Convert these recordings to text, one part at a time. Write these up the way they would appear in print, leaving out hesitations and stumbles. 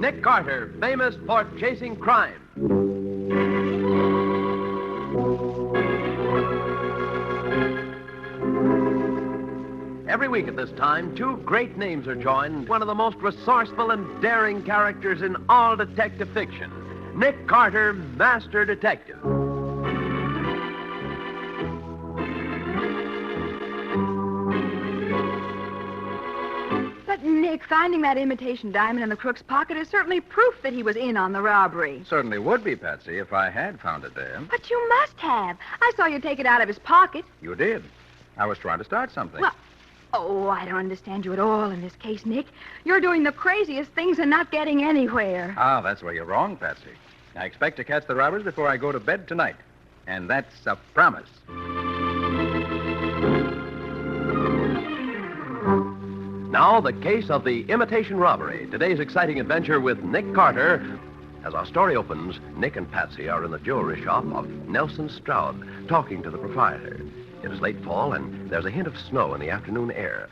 Nick Carter, famous for chasing crime. Every week at this time, two great names are joined. One of the most resourceful and daring characters in all detective fiction. Nick Carter, Master Detective. But, Nick, finding that imitation diamond in the crook's pocket is certainly proof that he was in on the robbery. Certainly would be, Patsy, if I had found it there. But you must have. I saw you take it out of his pocket. You did. I was trying to start something. Well, I don't understand you at all in this case, Nick. You're doing the craziest things and not getting anywhere. Ah, that's where you're wrong, Patsy. I expect to catch the robbers before I go to bed tonight. And that's a promise. Now, the case of the Imitation Robbery. Today's exciting adventure with Nick Carter. As our story opens, Nick and Patsy are in the jewelry shop of Nelson Stroud, talking to the proprietor. It is late fall, and there's a hint of snow in the afternoon air.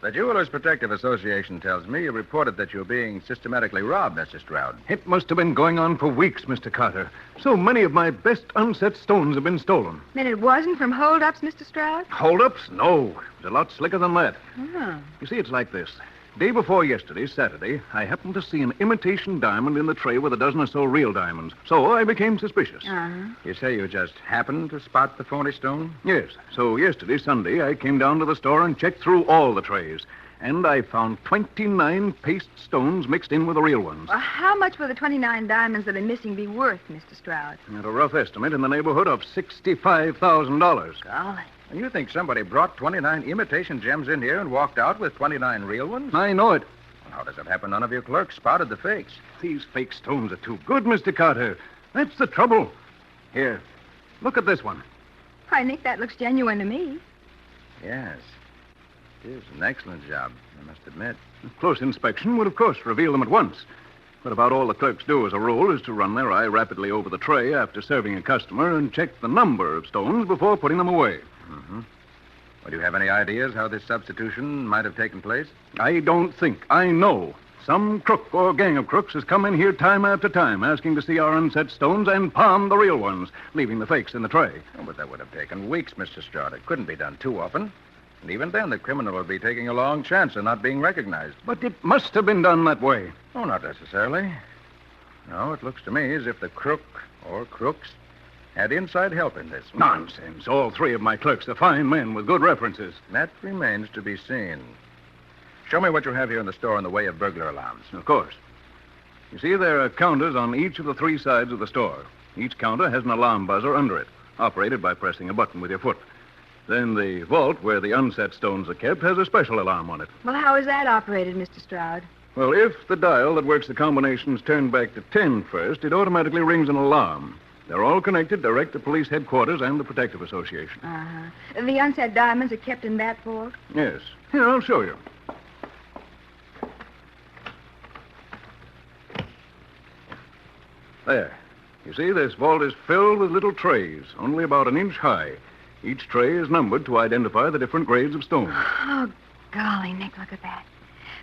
The Jewelers Protective Association tells me you reported that you're being systematically robbed, Mr. Stroud. It must have been going on for weeks, Mr. Carter. So many of my best unset stones have been stolen. Then it wasn't from holdups, Mr. Stroud? Hold-ups? No. It was a lot slicker than that. Oh. You see, it's like this. Day before yesterday, Saturday, I happened to see an imitation diamond in the tray with a dozen or so real diamonds. So I became suspicious. Uh-huh. You say you just happened to spot the phony stone? Yes. So yesterday, Sunday, I came down to the store and checked through all the trays. And I found 29 paste stones mixed in with the real ones. Well, how much will the 29 diamonds that are missing be worth, Mr. Stroud? At a rough estimate, in the neighborhood of $65,000. Golly. And you think somebody brought 29 imitation gems in here and walked out with 29 real ones? I know it. Well, how does it happen none of your clerks spotted the fakes? These fake stones are too good, Mr. Carter. That's the trouble. Here, look at this one. Why, Nick, that looks genuine to me. Yes. It is an excellent job, I must admit. Close inspection would, of course, reveal them at once. But about all the clerks do as a rule is to run their eye rapidly over the tray after serving a customer and check the number of stones before putting them away. Mm-hmm. Well, do you have any ideas how this substitution might have taken place? I don't think. I know. Some crook or gang of crooks has come in here time after time asking to see our unset stones and palm the real ones, leaving the fakes in the tray. Oh, but that would have taken weeks, Mr. Stroud. It couldn't be done too often. And even then, the criminal would be taking a long chance of not being recognized. But it must have been done that way. Oh, not necessarily. No, it looks to me as if the crook or crooks had inside help in this. Nonsense. All three of my clerks are fine men with good references. That remains to be seen. Show me what you have here in the store in the way of burglar alarms. Of course. You see, there are counters on each of the three sides of the store. Each counter has an alarm buzzer under it, operated by pressing a button with your foot. Then the vault, where the unset stones are kept, has a special alarm on it. Well, how is that operated, Mr. Stroud? Well, if the dial that works the combinations turn back to 10 first, it automatically rings an alarm. They're all connected direct to police headquarters and the Protective Association. Uh-huh. The unset diamonds are kept in that vault? Yes. Here, I'll show you. There. You see, this vault is filled with little trays, only about an inch high. Each tray is numbered to identify the different grades of stone. Oh, golly, Nick, look at that.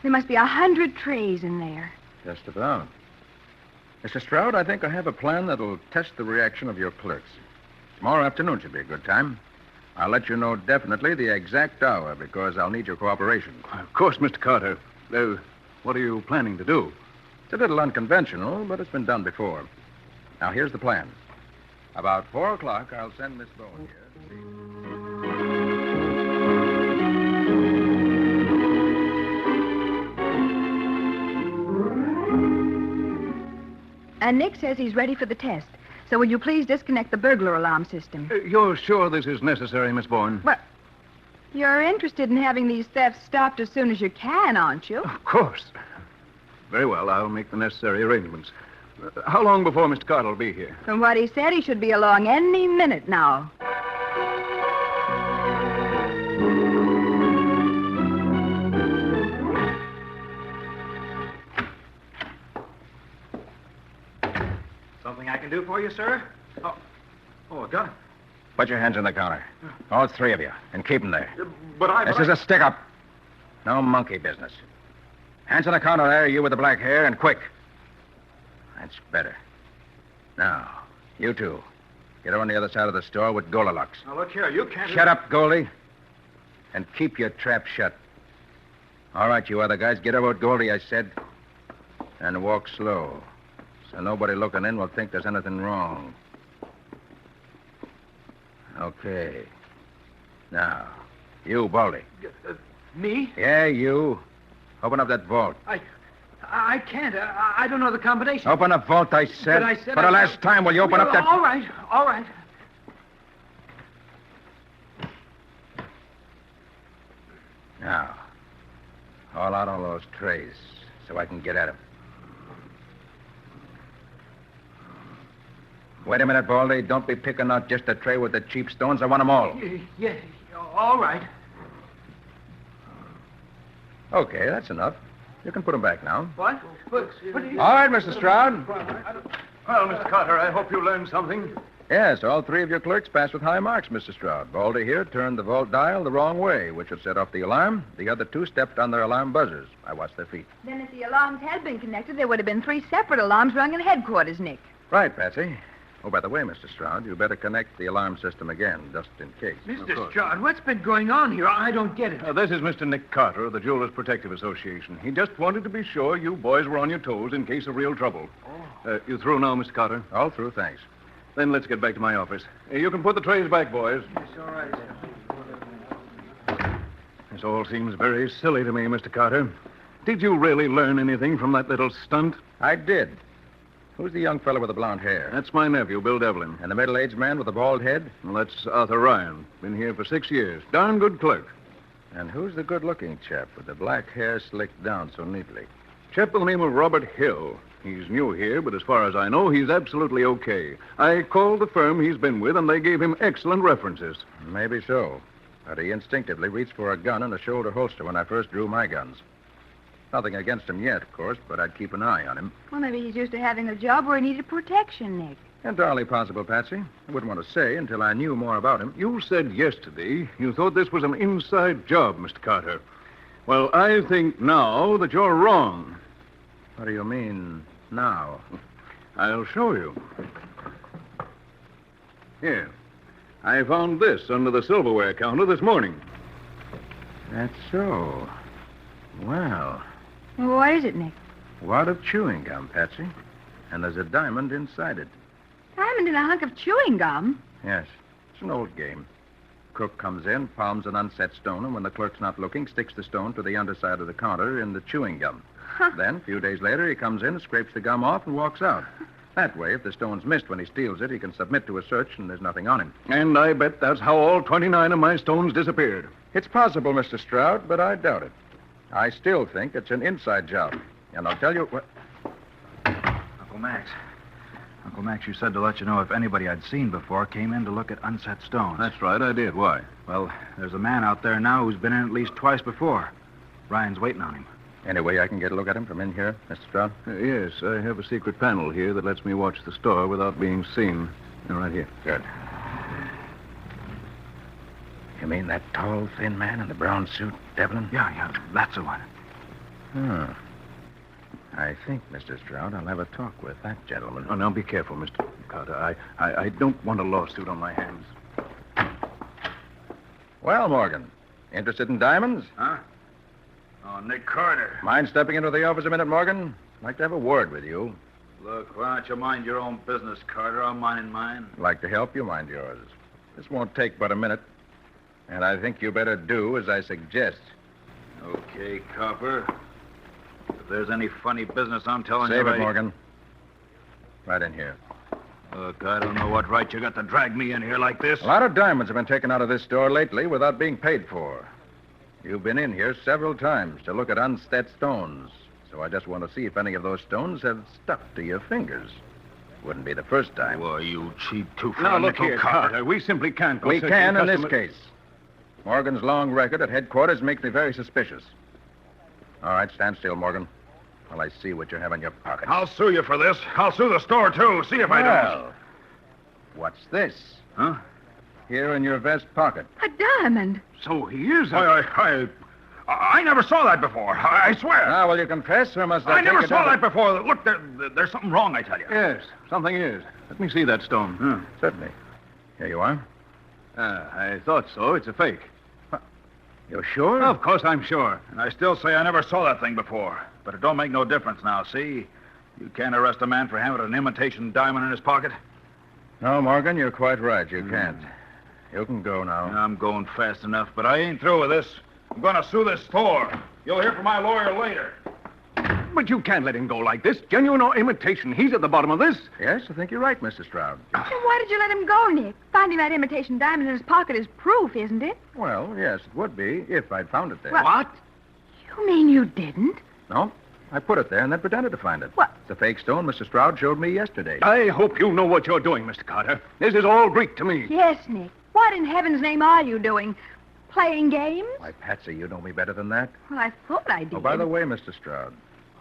There must be 100 trays in there. Just about. Mr. Stroud, I think I have a plan that'll test the reaction of your clerks. Tomorrow afternoon should be a good time. I'll let you know definitely the exact hour because I'll need your cooperation. Of course, Mr. Carter. What are you planning to do? It's a little unconventional, but it's been done before. Now, here's the plan. About 4 o'clock, I'll send Miss Bowen here to see... And Nick says he's ready for the test. So will you please disconnect the burglar alarm system? You're sure this is necessary, Miss Bourne? Well, you're interested in having these thefts stopped as soon as you can, aren't you? Of course. Very well, I'll make the necessary arrangements. How long before Mr. Carter will be here? From what he said, he should be along any minute now. Something I can do for you, sir? Oh, a gun. Put your hands on the counter. All 3 of you. And keep them there. But This is a stick-up. No monkey business. Hands on the counter there, you with the black hair, and quick. That's better. Now, you two. Get on the other side of the store with Gola locks. Now, look here, you can't... Shut up, Goldie. And keep your trap shut. All right, you other guys, get over with Goldie, I said. And walk slow. So nobody looking in will think there's anything wrong. Okay. Now, you, Baldy. Me? Yeah, you. Open up that vault. I can't. I don't know the combination. Open the vault, I said. But I said For the last time, will you open up that... All right, all right. Now, haul out all those trays so I can get at them. Wait a minute, Baldy. Don't be picking out just a tray with the cheap stones. I want them all. Yeah, all right. Okay, that's enough. You can put them back now. What? But All right, Mr. Stroud. Well, Mr. Carter, I hope you learned something. Yes, all three of your clerks passed with high marks, Mr. Stroud. Baldy here turned the vault dial the wrong way, which would set off the alarm. The other two stepped on their alarm buzzers. I watched their feet. Then if the alarms had been connected, there would have been 3 separate alarms rung in headquarters, Nick. Right, Patsy. Oh, by the way, Mr. Stroud, you better connect the alarm system again, just in case. Mr. Stroud, what's been going on here? I don't get it. This is Mr. Nick Carter of the Jewelers Protective Association. He just wanted to be sure you boys were on your toes in case of real trouble. You through now, Mr. Carter? All through, thanks. Then let's get back to my office. You can put the trays back, boys. It's all right. This all seems very silly to me, Mr. Carter. Did you really learn anything from that little stunt? I did. Who's the young fellow with the blonde hair? That's my nephew, Bill Devlin. And the middle-aged man with the bald head? Well, that's Arthur Ryan. Been here for 6 years. Darn good clerk. And who's the good-looking chap with the black hair slicked down so neatly? Chap by the name of Robert Hill. He's new here, but as far as I know, he's absolutely okay. I called the firm he's been with, and they gave him excellent references. Maybe so. But he instinctively reached for a gun and a shoulder holster when I first drew my guns. Nothing against him yet, of course, but I'd keep an eye on him. Well, maybe he's used to having a job where he needed protection, Nick. Entirely possible, Patsy. I wouldn't want to say until I knew more about him. You said yesterday you thought this was an inside job, Mr. Carter. Well, I think now that you're wrong. What do you mean, now? I'll show you. Here. I found this under the silverware counter this morning. That's so. Well, Well, what is it, Nick? wad of chewing gum, Patsy. And there's a diamond inside it. Diamond in a hunk of chewing gum? Yes, it's an old game. Crook comes in, palms an unset stone, and when the clerk's not looking, sticks the stone to the underside of the counter in the chewing gum. Huh. Then, a few days later, he comes in, scrapes the gum off, and walks out. That way, if the stone's missed when he steals it, he can submit to a search and there's nothing on him. And I bet that's how all 29 of my stones disappeared. It's possible, Mr. Stroud, but I doubt it. I still think it's an inside job. And I'll tell you what... Uncle Max. Uncle Max, you said to let you know if anybody I'd seen before came in to look at unset stones. That's right, I did. Why? Well, there's a man out there now who's been in at least twice before. Ryan's waiting on him. Any way I can get a look at him from in here, Mr. Stroud? Yes, I have a secret panel here that lets me watch the store without being seen. Right here. Good. You mean that tall, thin man in the brown suit, Devlin? Yeah, that's the one. I think, Mr. Stroud, I'll have a talk with that gentleman. Oh, now be careful, Mr. Carter. I don't want a lawsuit on my hands. Well, Morgan, interested in diamonds? Huh? Oh, Nick Carter. Mind stepping into the office a minute, Morgan? I'd like to have a word with you. Look, why don't you mind your own business, Carter? I'm minding mine. I'd like to help you, mind yours. This won't take but a minute. And I think you better do as I suggest. Okay, Copper. If there's any funny business, I'm telling you. Save it, right... Morgan. Right in here. Look, I don't know what right you got to drag me in here like this. A lot of diamonds have been taken out of this store lately without being paid for. You've been in here several times to look at unset stones. So I just want to see if any of those stones have stuck to your fingers. Wouldn't be the first time. Why, you cheap tooth. Now, look here, Carter. We simply can't go We searching can in this customer- case. Morgan's long record at headquarters makes me very suspicious. All right, stand still, Morgan, while I see what you have in your pocket. I'll sue you for this. I'll sue the store, too. See if I don't. Well, what's this? Huh? Here in your vest pocket. A diamond. So he is. I never saw that before. I swear. Now, will you confess, or must I I never take it saw down? that before. Look, there's something wrong, I tell you. Yes, something is. Let me see that stone. Certainly. Here you are. I thought so. It's a fake. You're sure? Of course I'm sure. And I still say I never saw that thing before. But it don't make no difference now, see? You can't arrest a man for having an imitation diamond in his pocket. No, Morgan, you're quite right. You can't. You can go now. I'm going fast enough, but I ain't through with this. I'm going to sue this store. You'll hear from my lawyer later. But you can't let him go like this. Genuine or imitation. He's at the bottom of this. Yes, I think you're right, Mr. Stroud. Then why did you let him go, Nick? Finding that imitation diamond in his pocket is proof, isn't it? Well, yes, it would be if I'd found it there. Well- What? You mean you didn't? No, I put it there and then pretended to find it. What? The fake stone Mr. Stroud showed me yesterday. I hope you know what you're doing, Mr. Carter. This is all Greek to me. Yes, Nick. What in heaven's name are you doing? Playing games? Why, Patsy, you know me better than that. Well, I thought I did. Oh, by the way, Mr. Stroud,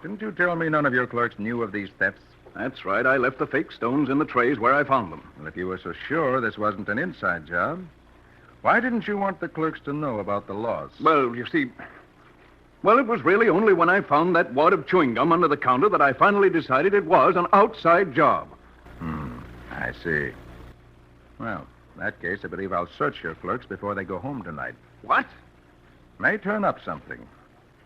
didn't you tell me none of your clerks knew of these thefts? That's right. I left the fake stones in the trays where I found them. Well, if you were so sure this wasn't an inside job, why didn't you want the clerks to know about the loss? Well, you see... Well, it was really only when I found that wad of chewing gum under the counter that I finally decided it was an outside job. I see. Well, in that case, I believe I'll search your clerks before they go home tonight. What? May turn up something.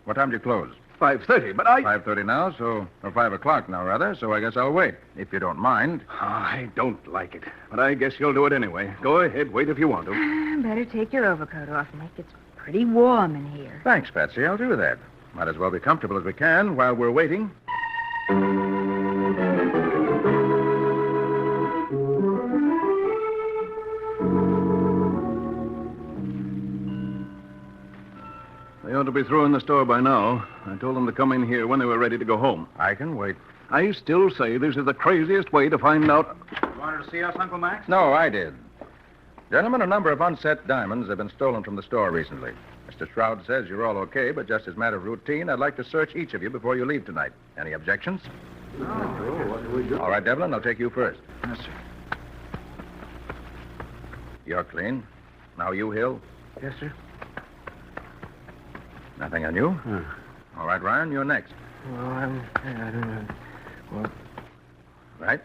What time do you close? 5:30, but I... 5:30 now, or 5 o'clock now, rather, so I guess I'll wait, if you don't mind. I don't like it, but I guess you'll do it anyway. Go ahead, wait if you want to. Better take your overcoat off, Nick. It's pretty warm in here. Thanks, Patsy. I'll do that. Might as well be comfortable as we can while we're waiting. They ought to be through in the store by now. I told them to come in here when they were ready to go home. I can wait. I still say this is the craziest way to find out... You wanted to see us, Uncle Max? No, I did. Gentlemen, a number of unset diamonds have been stolen from the store recently. Mr. Stroud says you're all okay, but just as a matter of routine, I'd like to search each of you before you leave tonight. Any objections? No. What do we do? All right, Devlin, I'll take you first. Yes, sir. You're clean. Now you, Hill. Yes, sir. Nothing on you? All right, Ryan, you're next. Well, I don't know. Well, Right?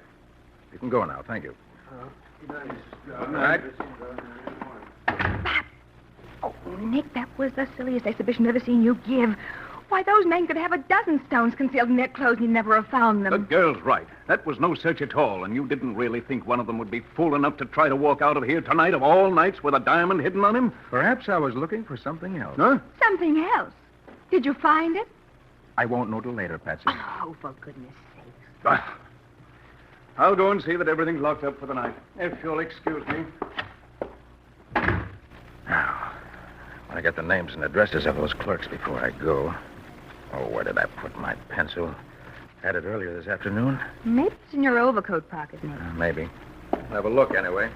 You can go now. Thank you. All right. Oh, Nick, that was the silliest exhibition I've ever seen you give. Why, those men could have a dozen stones concealed in their clothes and you'd never have found them. The girl's right. That was no search at all, and you didn't really think one of them would be fool enough to try to walk out of here tonight of all nights with a diamond hidden on him? Perhaps I was looking for something else. Huh? Something else. Did you find it? I won't know till later, Patsy. Oh, for goodness sake. Ah. I'll go and see that everything's locked up for the night. If you'll excuse me. Now, I want to get the names and addresses of those clerks before I go. Oh, where did I put my pencil? Had it earlier this afternoon? Maybe it's in your overcoat pocket, Nick. Maybe. I'll have a look anyway.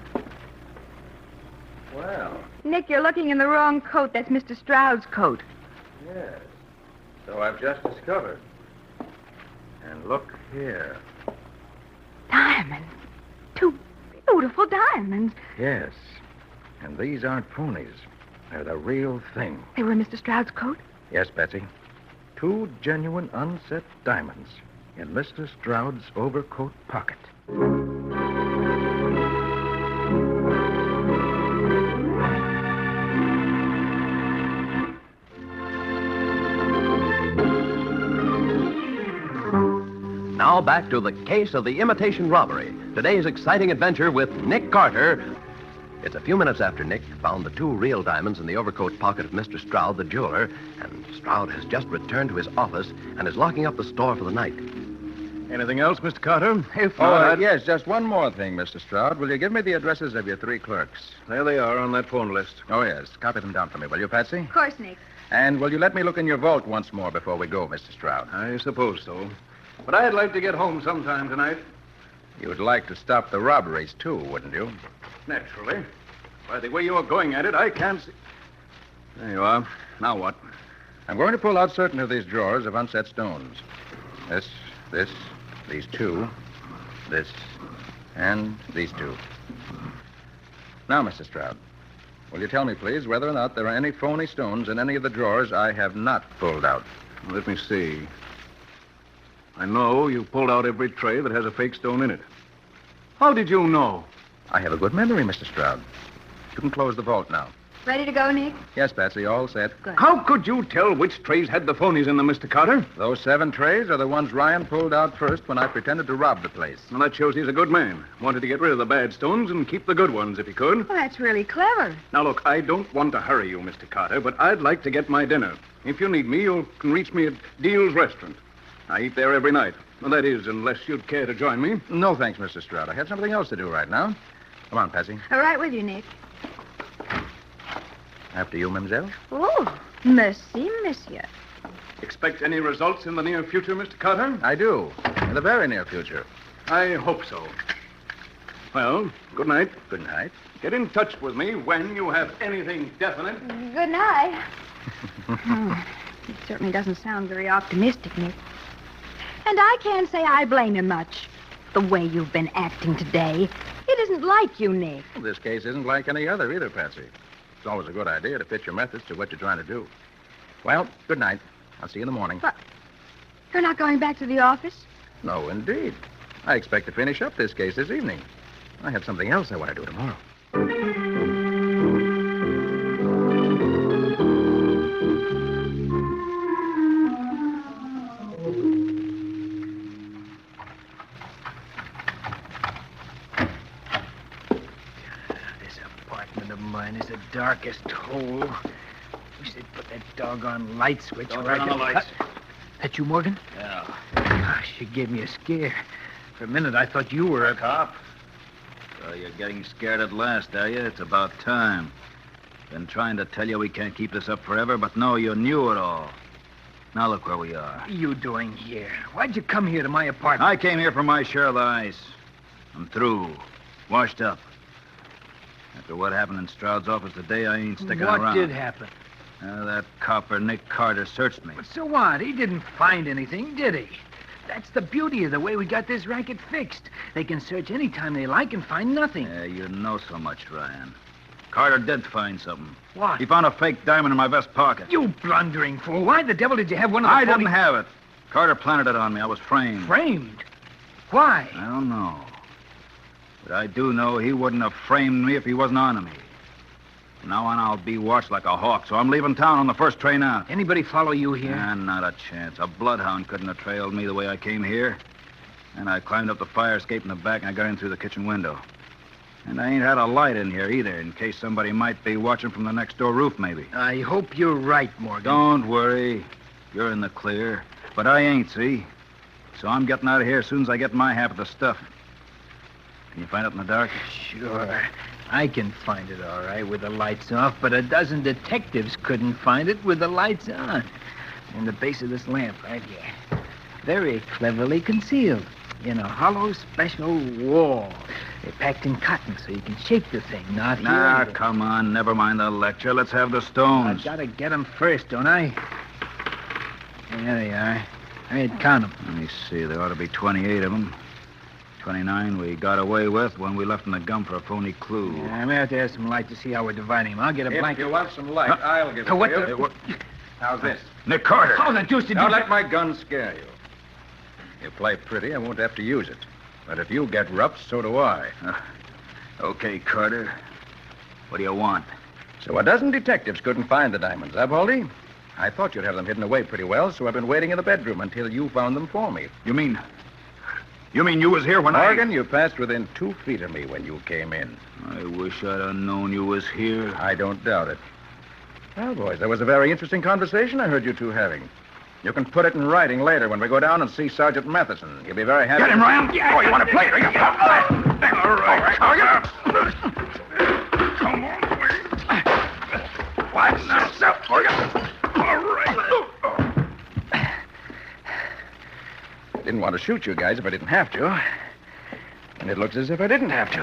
Well, Nick, you're looking in the wrong coat. That's Mr. Stroud's coat. yes. So I've just discovered. And look here. Diamonds. 2 beautiful diamonds. Yes. And these aren't phonies. They're the real thing. They were in Mr. Stroud's coat? Yes, Betsy. 2 genuine unset diamonds in Mr. Stroud's overcoat pocket. Now back to the case of the imitation robbery. Today's exciting adventure with Nick Carter. It's a few minutes after Nick found the 2 real diamonds in the overcoat pocket of Mr. Stroud, the jeweler, and Stroud has just returned to his office and is locking up the store for the night. Anything else, Mr. Carter? If Oh, not... yes, just one more thing, Mr. Stroud. Will you give me the addresses of your 3 clerks? There they are on that phone list. Oh, yes. Copy them down for me, will you, Patsy? Of course, Nick. And will you let me look in your vault once more before we go, Mr. Stroud? I suppose so. But I'd like to get home sometime tonight. You'd like to stop the robberies, too, wouldn't you? Naturally. By the way you're going at it, I can't see... There you are. Now what? I'm going to pull out certain of these drawers of unset stones. This, these 2, this, and these 2. Now, Mr. Stroud, Will you tell me, please, whether or not there are any phony stones in any of the drawers I have not pulled out? Let me see. I know you pulled out every tray that has a fake stone in it. How did you know? I have a good memory, Mr. Stroud. You can close the vault now. Ready to go, Nick? Yes, Patsy, all set. Good. How could you tell which trays had the phonies in them, Mr. Carter? Those 7 trays are the ones Ryan pulled out first when I pretended to rob the place. Well, that shows he's a good man. Wanted to get rid of the bad stones and keep the good ones if he could. Well, that's really clever. Now, look, I don't want to hurry you, Mr. Carter, but I'd like to get my dinner. If you need me, you can reach me at Deal's restaurant. I eat there every night. Well, that is, unless you'd care to join me. No, thanks, Mr. Stroud. I have something else to do right now. Come on, Patsy. All right with you, Nick. After you, mademoiselle. Oh, merci, monsieur. Expect any results in the near future, Mr. Carter? I do. In the very near future. I hope so. Well, good night. Good night. Get in touch with me when you have anything definite. Good night. It certainly doesn't sound very optimistic, Nick. And I can't say I blame him much. The way you've been acting today, it isn't like you, Nick. Well, this case isn't like any other either, Patsy. It's always a good idea to fit your methods to what you're trying to do. Well, good night. I'll see you in the morning. But you're not going back to the office? No, indeed. I expect to finish up this case this evening. I have something else I want to do tomorrow. Mine is the darkest hole. Wish they'd put that doggone light switch Don't where turn I on can... the lights. That you, Morgan? Yeah. Gosh, you gave me a scare. For a minute, I thought you were a Cop? So you're getting scared at last, are you? It's about time. Been trying to tell you we can't keep this up forever, but no, you knew it all. Now look where we are. What are you doing here? Why'd you come here to my apartment? I came here for my share of the ice. I'm through. Washed up. After what happened in Stroud's office today, I ain't sticking around. What did happen? That copper, Nick Carter, searched me. But so what? He didn't find anything, did he? That's the beauty of the way we got this racket fixed. They can search any time they like and find nothing. Yeah, you know so much, Ryan. Carter did find something. What? He found a fake diamond in my vest pocket. You blundering fool. Why the devil did you have one of the I phony... didn't have it. Carter planted it on me. I was framed. Framed? Why? I don't know. But I do know he wouldn't have framed me if he wasn't on to me. From now on, I'll be watched like a hawk, so I'm leaving town on the first train out. Anybody follow you here? Not a chance. A bloodhound couldn't have trailed me the way I came here. And I climbed up the fire escape in the back, and I got in through the kitchen window. And I ain't had a light in here either, in case somebody might be watching from the next door roof, maybe. I hope you're right, Morgan. Don't worry. You're in the clear. But I ain't, see? So I'm getting out of here as soon as I get my half of the stuff. Can you find it in the dark? Sure. I can find it all right with the lights off, but a dozen detectives couldn't find it with the lights on. In the base of this lamp right here. Very cleverly concealed in a hollow special wall. They're packed in cotton so you can shake the thing, not hear Nah, anything. come on. Never mind the lecture. Let's have the stones. I've got to get them first, don't I? There they are. I'd count them. Let me see. There ought to be 28 of them. 29 we got away with when we left in the gum for a phony clue. Yeah, I'm going to have to have some light to see how we're dividing them. I'll get a If blanket. you want some light, I'll give it what to you. the... How's this? Nick Carter. How the deuce did Don't you... let my gun scare you. You play pretty, I won't have to use it. But if you get rough, so do I. Okay, Carter. What do you want? So a dozen detectives couldn't find the diamonds, huh, Baldy? I thought you'd have them hidden away pretty well, so I've been waiting in the bedroom until you found them for me. You mean you was here when Morgan, you passed within 2 feet of me when you came in. I wish I'd have known you was here. I don't doubt it. Well, boys, that was a very interesting conversation I heard you two having. You can put it in writing later when we go down and see Sergeant Matheson. He'll be very happy. Get him, Ryan. Oh, you want to play it? All right, Sergeant. Come on, boy. Watch yourself, Morgan. All right. I didn't want to shoot you guys if I didn't have to. And it looks as if I didn't have to.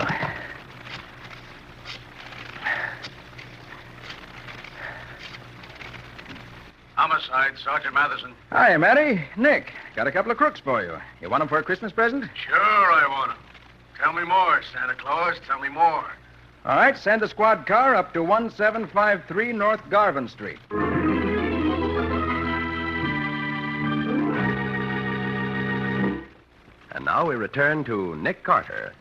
Homicide, Sergeant Matheson. Hi, Matty. Nick, got a couple of crooks for you. You want them for a Christmas present? Sure, I want him. Tell me more, Santa Claus. Tell me more. All right, send a squad car up to 1753 North Garvin Street. And now we return to Nick Carter.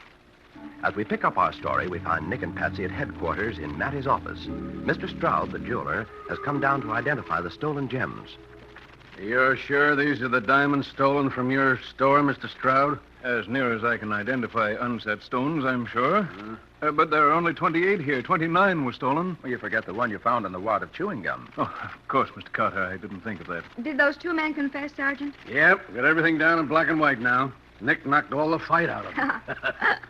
As we pick up our story, we find Nick and Patsy at headquarters in Mattie's office. Mr. Stroud, the jeweler, has come down to identify the stolen gems. You're sure these are the diamonds stolen from your store, Mr. Stroud? As near as I can identify unset stones, I'm sure. But there are only 28 here. 29 were stolen. Well, you forget the one you found in the wad of chewing gum. Oh, of course, Mr. Carter. I didn't think of that. Did those two men confess, Sergeant? Yep, got everything down in black and white now. Nick knocked all the fight out of them.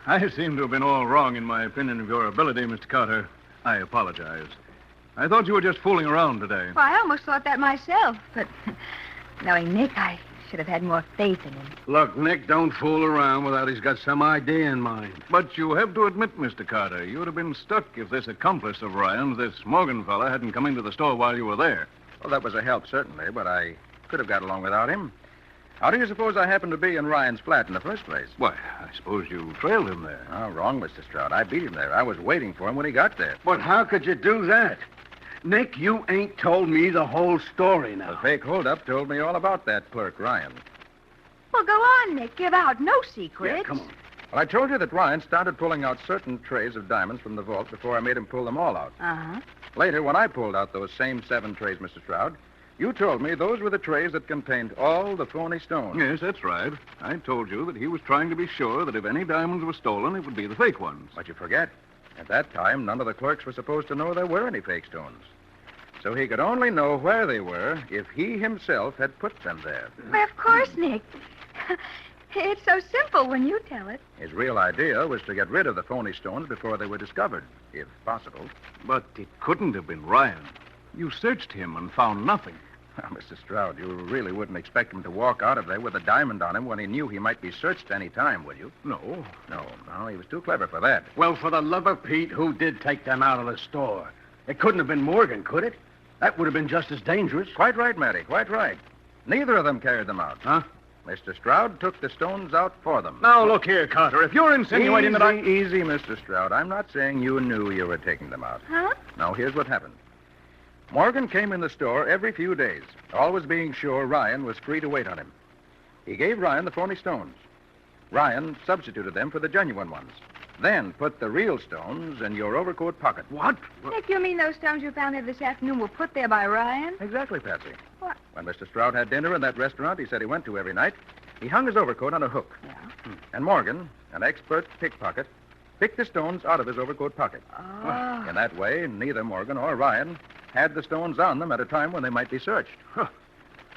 I seem to have been all wrong in my opinion of your ability, Mr. Carter. I apologize. I thought you were just fooling around today. Well, I almost thought that myself, but knowing Nick, I should have had more faith in him. Look, Nick, don't fool around without he's got some idea in mind. But you have to admit, Mr. Carter, you would have been stuck if this accomplice of Ryan's, this Morgan fella, hadn't come into the store while you were there. Well, that was a help, certainly, but I could have got along without him. How do you suppose I happened to be in Ryan's flat in the first place? Why, I suppose you trailed him there. Oh, wrong, Mr. Stroud. I beat him there. I was waiting for him when he got there. But how could you do that? Nick, you ain't told me the whole story The now. fake holdup told me all about that clerk, Ryan. Well, go on, Nick. Give out no secrets. Yeah, come on. Well, I told you that Ryan started pulling out certain trays of diamonds from the vault before I made him pull them all out. Uh-huh. Later, when I pulled out those same 7 trays, Mr. Stroud, you told me those were the trays that contained all the phony stones. Yes, that's right. I told you that he was trying to be sure that if any diamonds were stolen, it would be the fake ones. But you forget, at that time, none of the clerks were supposed to know there were any fake stones. So he could only know where they were if he himself had put them there. Why, of course, Nick. It's so simple when you tell it. His real idea was to get rid of the phony stones before they were discovered, if possible. But it couldn't have been Ryan. You searched him and found nothing. Now, Mr. Stroud, you really wouldn't expect him to walk out of there with a diamond on him when he knew he might be searched any time, would you? No. No, he was too clever for that. Well, for the love of Pete, who did take them out of the store? It couldn't have been Morgan, could it? That would have been just as dangerous. Quite right, Matty, quite right. Neither of them carried them out. Huh? Mr. Stroud took the stones out for them. Now, look here, Carter. If you're insinuating that I... Easy, Mr. Stroud. I'm not saying you knew you were taking them out. Huh? Now, here's what happened. Morgan came in the store every few days, always being sure Ryan was free to wait on him. He gave Ryan the phony stones. Ryan substituted them for the genuine ones, then put the real stones in your overcoat pocket. What? Nick, you mean those stones you found there this afternoon were put there by Ryan? Exactly, Patsy. What? When Mr. Stroud had dinner in that restaurant he said he went to every night, he hung his overcoat on a hook. Yeah. And Morgan, an expert pickpocket, picked the stones out of his overcoat pocket. Oh. In that way, neither Morgan or Ryan had the stones on them at a time when they might be searched. Huh.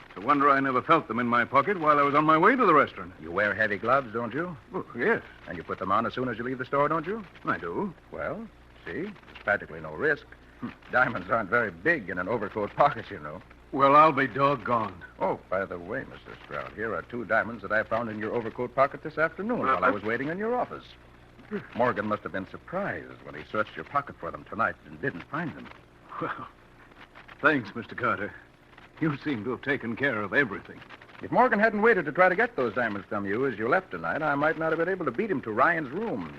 It's a wonder I never felt them in my pocket while I was on my way to the restaurant. You wear heavy gloves, don't you? Oh, yes, And you put them on as soon as you leave the store, don't you? I do. Well, see, there's practically no risk. Diamonds aren't very big in an overcoat pocket, you know. Well, I'll be doggone. Oh, by the way, Mr. Stroud, here are 2 diamonds that I found in your overcoat pocket this afternoon while I was waiting in your office. Morgan must have been surprised when he searched your pocket for them tonight and didn't find them. Well, thanks, Mr. Carter. You seem to have taken care of everything. If Morgan hadn't waited to try to get those diamonds from you as you left tonight, I might not have been able to beat him to Ryan's rooms.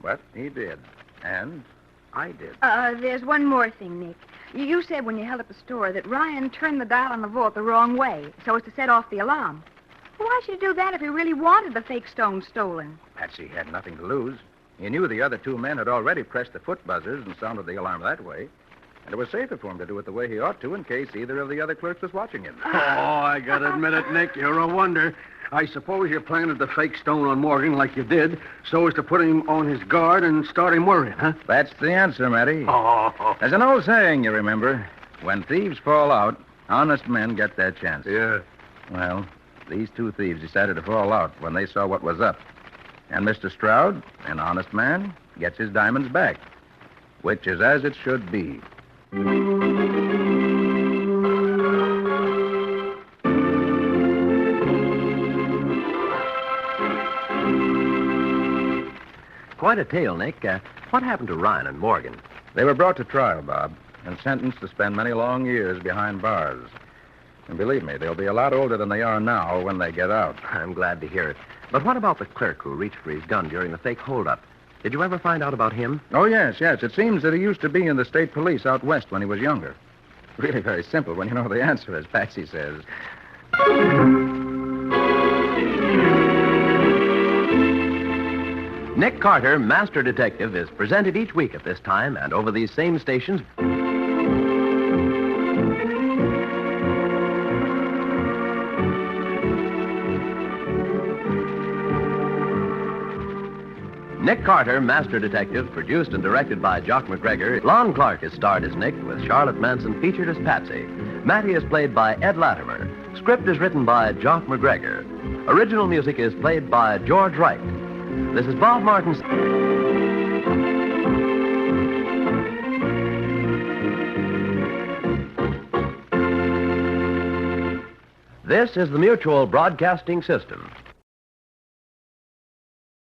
But he did. And I did. There's one more thing, Nick. You said when you held up the store that Ryan turned the dial on the vault the wrong way so as to set off the alarm. Well, why should he do that if he really wanted the fake stones stolen? Patsy had nothing to lose. He knew the other 2 men had already pressed the foot buzzers and sounded the alarm that way. And it was safer for him to do it the way he ought to in case either of the other clerks was watching him. Oh, I gotta admit it, Nick. You're a wonder. I suppose you planted the fake stone on Morgan like you did so as to put him on his guard and start him worrying, huh? That's the answer, Matty. Oh. There's an old saying, you remember. When thieves fall out, honest men get their chance. Yeah. Well, these 2 thieves decided to fall out when they saw what was up. And Mr. Stroud, an honest man, gets his diamonds back, which is as it should be. Quite a tale, Nick. What happened to Ryan and Morgan? They were brought to trial, Bob, and sentenced to spend many long years behind bars. And believe me, they'll be a lot older than they are now when they get out. I'm glad to hear it. But what about the clerk who reached for his gun during the fake holdup? Did you ever find out about him? Oh, yes. It seems that he used to be in the state police out west when he was younger. Really very simple when you know the answer, as Patsy says. Nick Carter, Master Detective, is presented each week at this time and over these same stations. Nick Carter, Master Detective, produced and directed by Jock McGregor. Lon Clark is starred as Nick, with Charlotte Manson featured as Patsy. Matty is played by Ed Latimer. Script is written by Jock McGregor. Original music is played by George Wright. This is Bob Martin. This is the Mutual Broadcasting System.